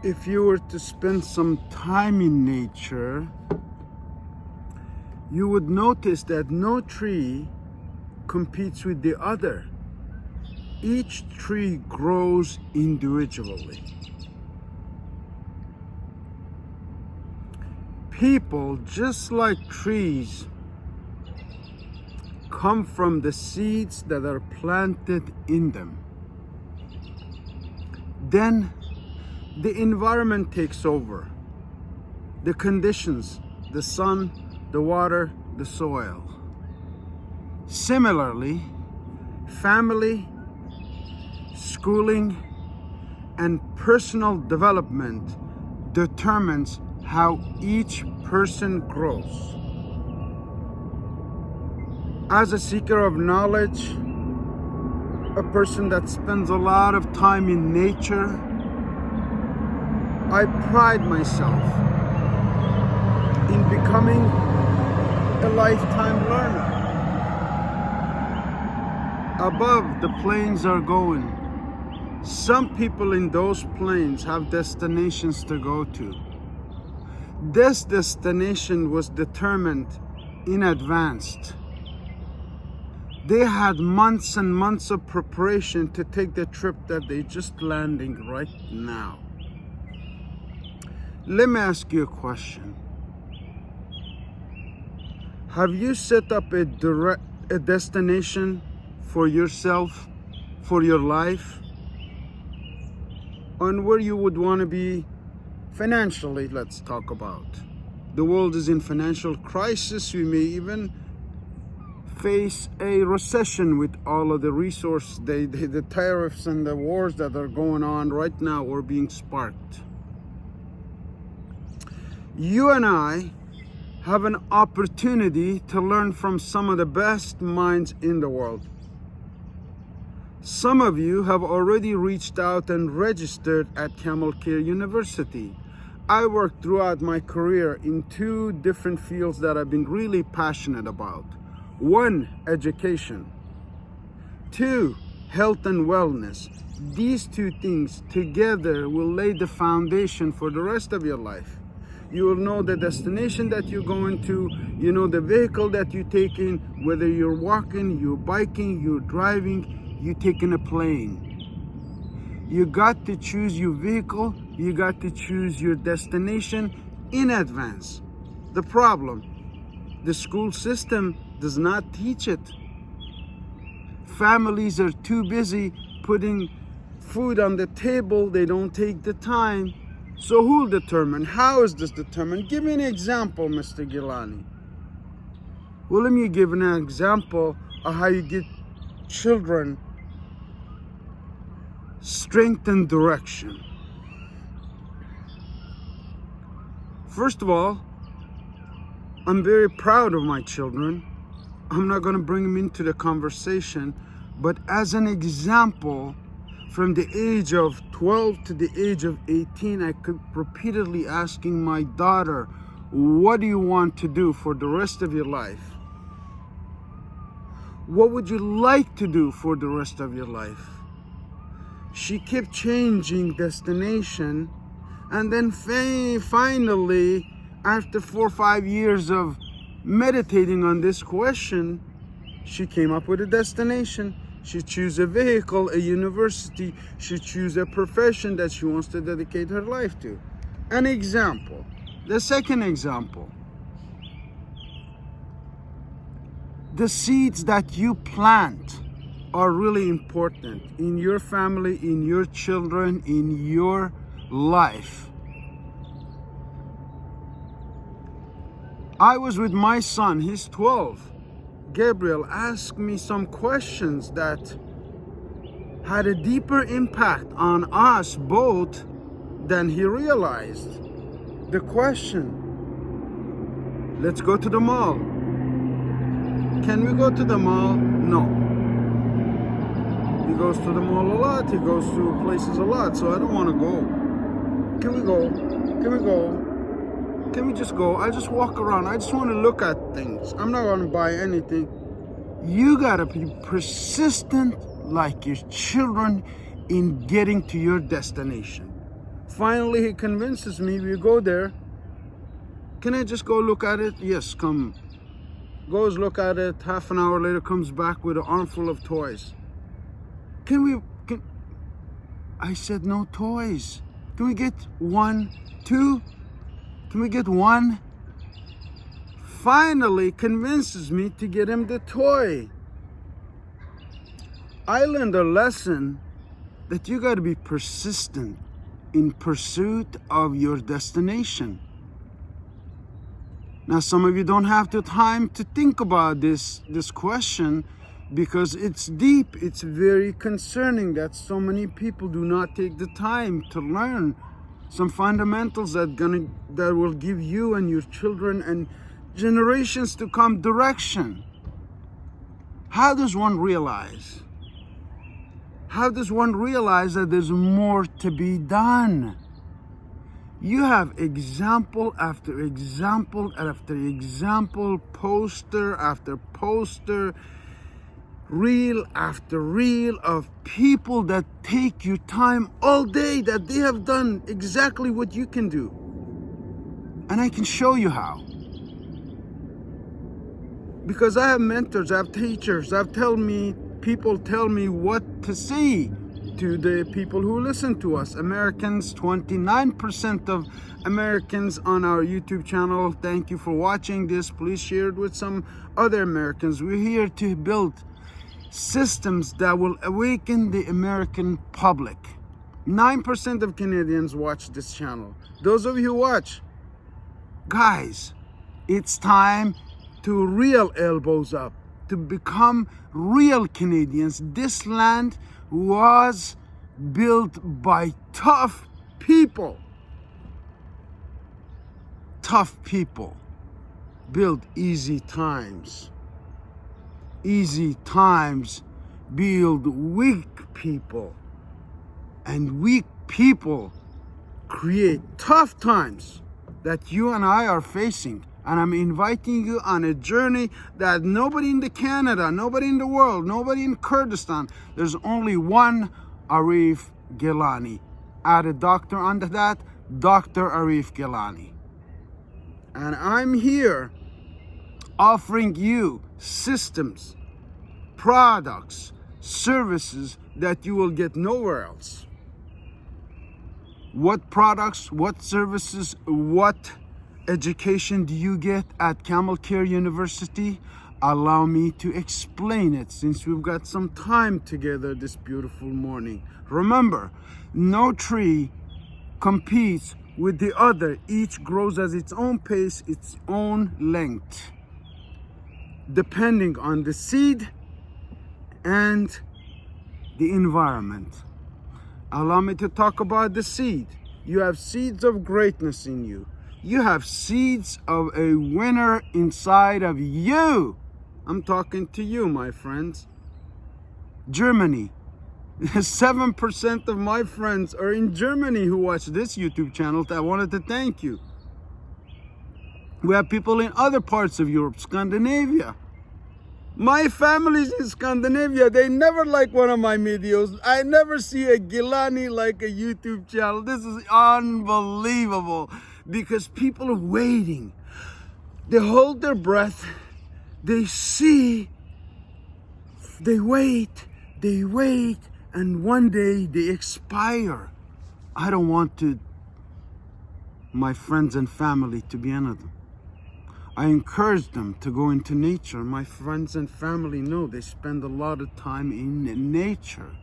If you were to spend some time in nature, you would notice that no tree competes with the other. Each tree grows individually. People, just like trees, come from the seeds that are planted in them. Then the environment takes over. The conditions, the sun, the water, the soil. Similarly, family, schooling, and personal development determines how each person grows. As a seeker of knowledge, a person that spends a lot of time in nature, I pride myself in becoming a lifetime learner. Above, the planes are going. Some people in those planes have destinations to go to. This destination was determined in advance. They had months and months of preparation to take the trip that they're just landing right now. Let me ask you a question. Have you set up a destination for yourself, for your life, on where you would want to be financially? Let's talk about. The world is in financial crisis. We may even face a recession with all of the resources, the tariffs and the wars that are going on right now or being sparked. You and I have an opportunity to learn from some of the best minds in the world. Some of you have already reached out and registered at Camel Care Youniversity. I worked throughout my career in two different fields that I've been really passionate about. One, education. Two, health and wellness. These two things together will lay the foundation for the rest of your life. You will know the destination that you're going to, you know the vehicle that you're taking, whether you're walking, you're biking, you're driving, you're taking a plane. You got to choose your vehicle, you got to choose your destination in advance. The problem, the school system does not teach it. Families are too busy putting food on the table, they don't take the time. So who'll determine? How is this determined? Give me an example, Mr. Gilany. Well, let me give an example of how you get children strength and direction. First of all, I'm very proud of my children. I'm not going to bring them into the conversation, but as an example, from the age of 12 to the age of 18, I kept repeatedly asking my daughter, what do you want to do for the rest of your life? What would you like to do for the rest of your life? She kept changing destination, and then finally, after 4 or 5 years of meditating on this question, she came up with a destination. She chose a vehicle, a university. She chose a profession that she wants to dedicate her life to. An example. The second example. The seeds that you plant are really important in your family, in your children, in your life. I was with my son, he's 12. Gabriel asked me some questions that had a deeper impact on us both than he realized. The question, let's go to the mall. Can we go to the mall? No. He goes to the mall a lot, he goes to places a lot, so I don't want to go. Can we go? Can we go? Can we just go? I just walk around. I just want to look at things. I'm not going to buy anything. You got to be persistent like your children in getting to your destination. Finally, he convinces me. We go there. Can I just go look at it? Yes, come. Goes look at it. Half an hour later, comes back with an armful of toys. I said, no toys. Can we get one, two? Can we get one? Finally convinces me to get him the toy. I learned a lesson that you got to be persistent in pursuit of your destination. Now, some of you don't have the time to think about this question because it's deep. It's very concerning that so many people do not take the time to learn some fundamentals that will give you and your children and generations to come direction. How does one realize? How does one realize that there's more to be done? You have example after example after example, poster after poster, reel after reel of people that take your time all day, that they have done exactly what you can do. And I can show you how. Because I have mentors, I have teachers, people tell me what to say to the people who listen to us. Americans, 29% of Americans on our YouTube channel. Thank you for watching this. Please share it with some other Americans. We're here to build systems that will awaken the American public. 9% of Canadians watch this channel. Those of you who watch, guys, it's time to real elbows up, to become real Canadians. This land was built by tough people. Tough people build easy times. Easy times build weak people. And weak people create tough times that you and I are facing. And I'm inviting you on a journey that nobody in Canada, nobody in the world, nobody in Kurdistan, there's only one Arif Gilany. Add a doctor under that, Dr. Arif Gilany. And I'm here offering you systems, products, services that you will get nowhere else. What products, what services, what education do you get at Camel Care University? Allow me to explain it since we've got some time together this beautiful morning. Remember, no tree competes with the other. Each grows at its own pace, its own length, depending on the seed and the environment. Allow me to talk about the seed. You have seeds of greatness in you. You have seeds of a winner inside of you. I'm talking to you, my friends. Germany. 7% of my friends are in Germany who watch this YouTube channel. I wanted to thank you. We have people in other parts of Europe, Scandinavia. My family's in Scandinavia. They never like one of my videos. I never see a Gilany like a YouTube channel. This is unbelievable because people are waiting. They hold their breath. They see. They wait. They wait. And one day they expire. I don't want my friends and family to be one of them. I encourage them to go into nature. My friends and family know they spend a lot of time in nature.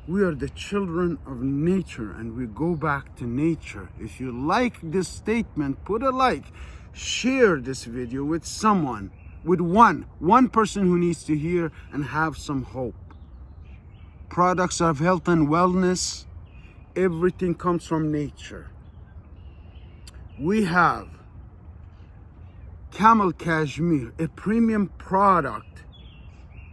We are the children of nature and we go back to nature. If you like this statement, put a like. Share this video with someone, with one person who needs to hear and have some hope. Products of health and wellness, everything comes from nature. We have Camel Cashmere, a premium product,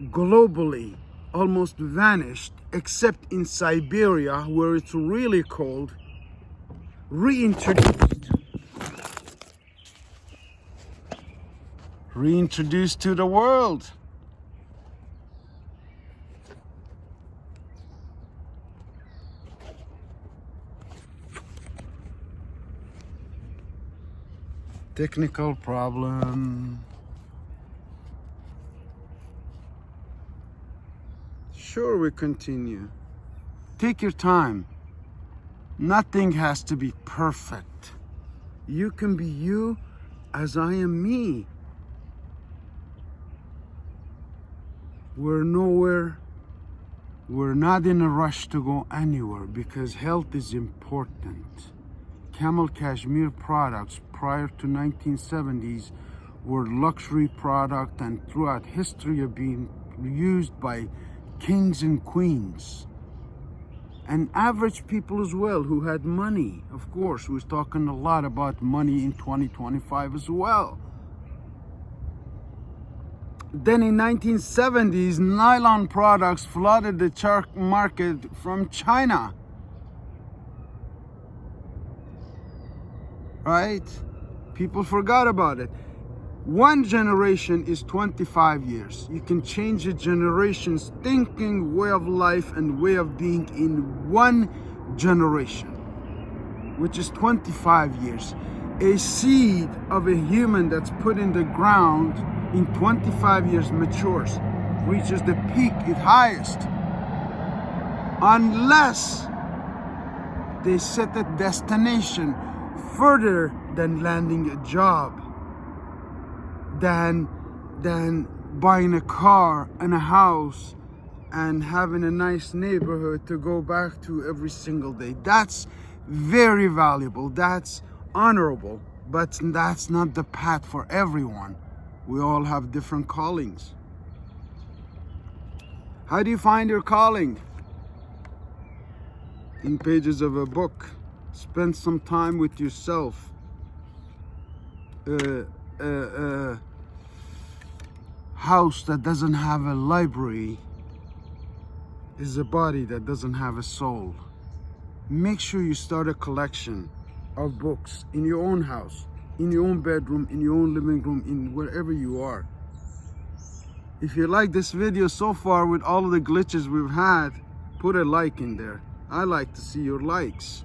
globally almost vanished, except in Siberia where it's really cold, reintroduced to the world. Technical problem. Sure, we continue. Take your time. Nothing has to be perfect. You can be you as I am me. We're nowhere. We're not in a rush to go anywhere because health is important. Camel cashmere products prior to 1970s were luxury product and throughout history have been used by kings and queens and average people as well who had money. Of course, we're talking a lot about money in 2025 as well. Then in 1970s, nylon products flooded the market from China. Right? People forgot about it. One generation is 25 years. You can change a generation's thinking, way of life, and way of being in one generation, which is 25 years. A seed of a human that's put in the ground in 25 years matures, reaches the peak, its highest, unless they set a destination further than landing a job, than buying a car and a house and having a nice neighborhood to go back to every single day. That's very valuable, that's honorable, but that's not the path for everyone. We all have different callings. How do you find your calling? In pages of a book. Spend some time with yourself. House that doesn't have a library is a body that doesn't have a soul. Make sure you start a collection of books in your own house, in your own bedroom, in your own living room, in wherever you are. If you like this video so far with all of the glitches we've had, put a like in there. I like to see your likes,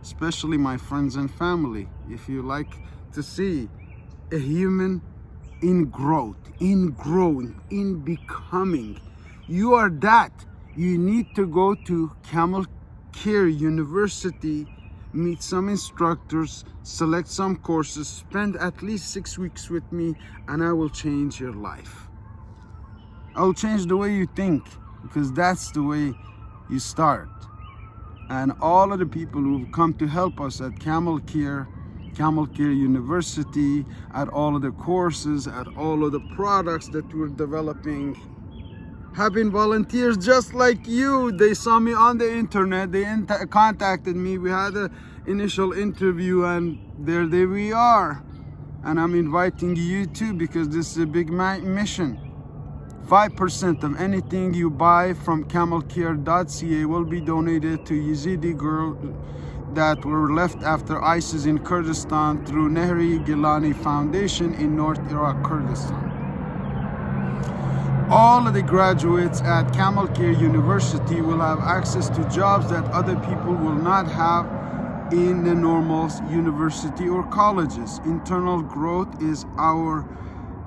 especially my friends and family. If you like to see a human in growth, in growing, in becoming, you are that. You need to go to Camel Care Youniversity, meet some instructors, select some courses, spend at least 6 weeks with me, and I will change your life. I will change the way you think, because that's the way you start. And all of the people who've come to help us at Camel Care Youniversity, at all of the courses, at all of the products that we're developing, have been volunteers just like you. They saw me on the internet, they contacted me, we had an initial interview, and there we are. And I'm inviting you too, because this is a big mission. 5% of anything you buy from camelcare.ca will be donated to Yazidi girls that were left after ISIS in Kurdistan through Nehri Gilany Foundation in North Iraq, Kurdistan. All of the graduates at Camel Care Youniversity will have access to jobs that other people will not have in the normal university or colleges. Internal growth is our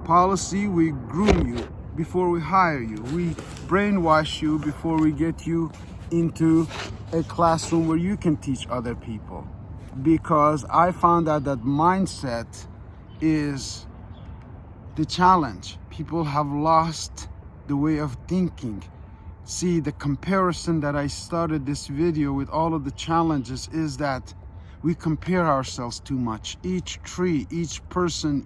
policy. We groom you before we hire you. We brainwash you before we get you into a classroom where you can teach other people. Because I found out that mindset is the challenge. People have lost the way of thinking. See, the comparison that I started this video with all of the challenges is that we compare ourselves too much. Each tree, each person,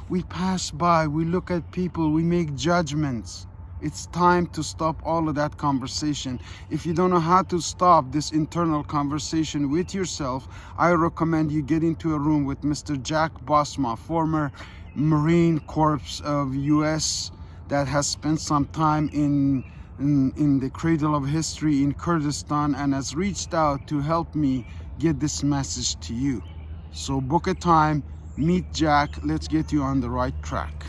we pass by, we look at people, we make judgments. It's time to stop all of that conversation. If you don't know how to stop this internal conversation with yourself, I recommend you get into a room with Mr. Jack Bosma, former Marine Corps of US, that has spent some time in the cradle of history in Kurdistan and has reached out to help me get this message to you. So book a time, meet Jack, let's get you on the right track.